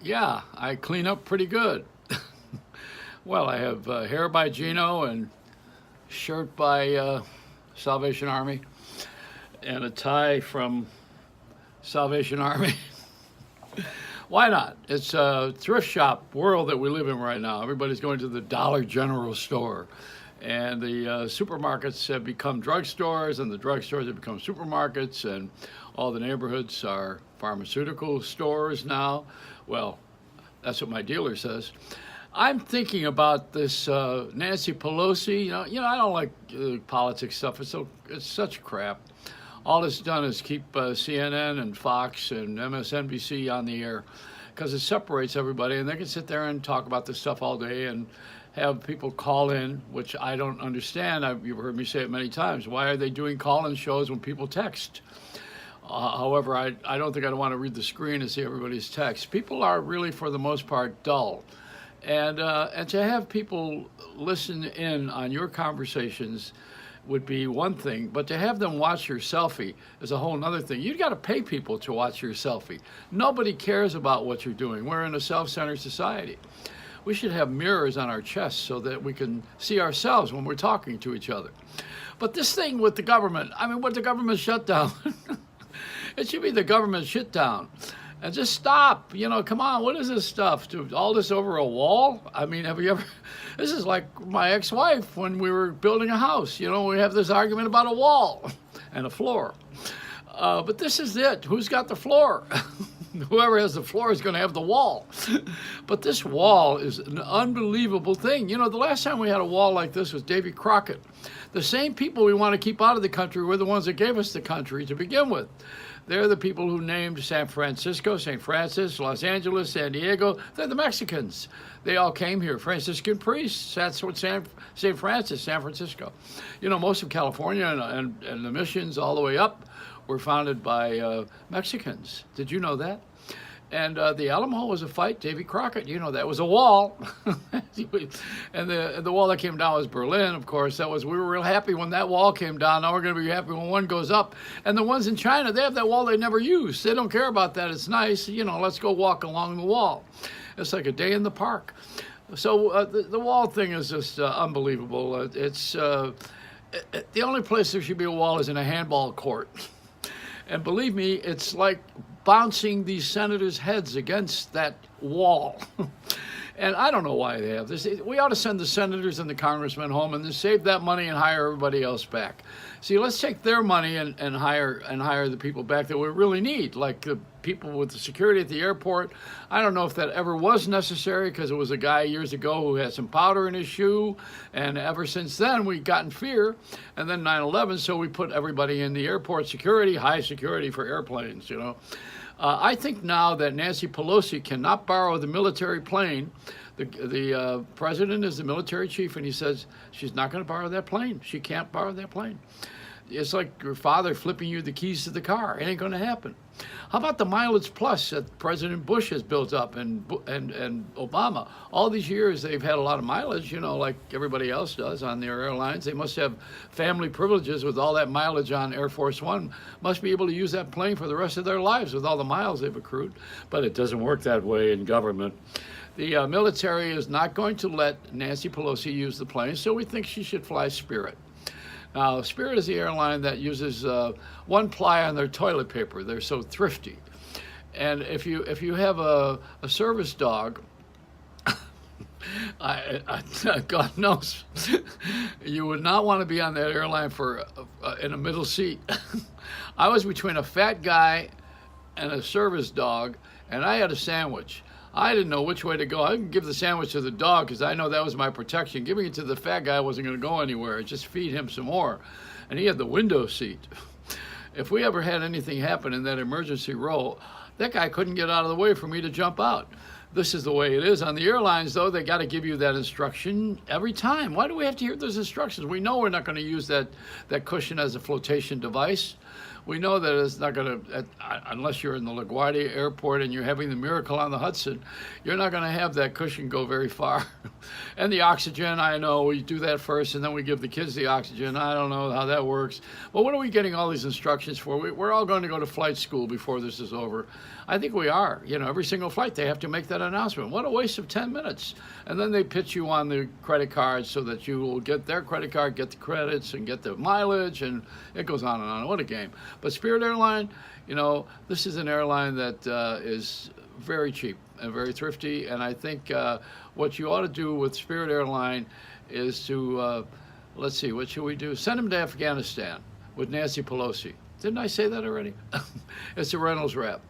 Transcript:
Yeah, I clean up pretty good. Well, I have hair by Gino and shirt by Salvation Army and a tie from Salvation Army. Why not? It's a thrift shop world that we live in right now. Everybody's going to the Dollar General store. And the supermarkets have become drugstores, and the drugstores have become supermarkets, and all the neighborhoods are pharmaceutical stores now. Well, that's what my dealer says. I'm thinking about this Nancy Pelosi. I don't like politics stuff. It's such crap. All it's done is keep CNN and Fox and MSNBC on the air because it separates everybody, and they can sit there and talk about this stuff all day and have people call in, which I don't understand. You've heard me say it many times. Why are they doing call-in shows when people text? However, I don't think I'd want to read the screen and see everybody's text. People are really, for the most part, dull. And to have people listen in on your conversations would be one thing, but to have them watch your selfie is a whole other thing. You've got to pay people to watch your selfie. Nobody cares about what you're doing. We're in a self-centered society. We should have mirrors on our chests so that we can see ourselves when we're talking to each other. But this thing with the government, with the government shutdown, it should be the government shutdown. And just stop. Come on, what is this stuff? All this over a wall? Have you ever... This is like my ex-wife when we were building a house. We have this argument about a wall and a floor. But this is it. Who's got the floor? Whoever has the floor is going to have the wall. But this wall is an unbelievable thing. The last time we had a wall like this was Davy Crockett. The same people we want to keep out of the country were the ones that gave us the country to begin with. They're the people who named San Francisco, St. Francis, Los Angeles, San Diego. They're the Mexicans. They all came here. Franciscan priests. That's what St. Francis, San Francisco. Most of California and the missions all the way up were founded by Mexicans. Did you know that? And the Alamo was a fight. Davy Crockett, that was a wall. And the wall that came down was Berlin, of course. We were real happy when that wall came down. Now we're going to be happy when one goes up. And the ones in China, they have that wall they never use. They don't care about that. It's nice. Let's go walk along the wall. It's like a day in the park. So the wall thing is just unbelievable. It's the only place there should be a wall is in a handball court. And believe me, it's like bouncing these senators' heads against that wall. And I don't know why they have this. We ought to send the senators and the congressmen home and just save that money and hire everybody else back. See, let's take their money and hire the people back that we really need, like the people with the security at the airport. I don't know if that ever was necessary because it was a guy years ago who had some powder in his shoe, and ever since then we got in fear. And then 9/11, so we put everybody in the airport security, high security for airplanes, I think now that Nancy Pelosi cannot borrow the military plane. The president is the military chief, and he says she's not going to borrow that plane. She can't borrow that plane. It's like your father flipping you the keys to the car. It ain't going to happen. How about the mileage plus that President Bush has built up and Obama? All these years they've had a lot of mileage, like everybody else does on their airlines. They must have family privileges with all that mileage on Air Force One. Must be able to use that plane for the rest of their lives with all the miles they've accrued. But it doesn't work that way in government. The military is not going to let Nancy Pelosi use the plane, so we think she should fly Spirit. Now, Spirit is the airline that uses one ply on their toilet paper. They're so thrifty. And if you have a service dog, God knows, you would not want to be on that airline for in a middle seat. I was between a fat guy and a service dog, and I had a sandwich. I didn't know which way to go. I could give the sandwich to the dog because I know that was my protection. Giving it to the fat guy wasn't going to go anywhere. Just feed him some more. And he had the window seat. If we ever had anything happen in that emergency row, that guy couldn't get out of the way for me to jump out. This is the way it is. On the airlines, though, they got to give you that instruction every time. Why do we have to hear those instructions? We know we're not going to use that cushion as a flotation device. We know that it's not going to, unless you're in the LaGuardia Airport and you're having the Miracle on the Hudson, you're not going to have that cushion go very far. And the oxygen, I know, we do that first and then we give the kids the oxygen. I don't know how that works. But what are we getting all these instructions for? We're all going to go to flight school before this is over. I think we are. You know, every single flight they have to make that announcement. What a waste of 10 minutes. And then they pitch you on the credit card so that you will get their credit card, get the credits, and get the mileage, and it goes on and on. What a game. But Spirit Airline, you know, this is an airline that is very cheap and very thrifty. And I think what you ought to do with Spirit Airline is to, let's see, what should we do? Send them to Afghanistan with Nancy Pelosi. Didn't I say that already? It's a Reynolds Rap.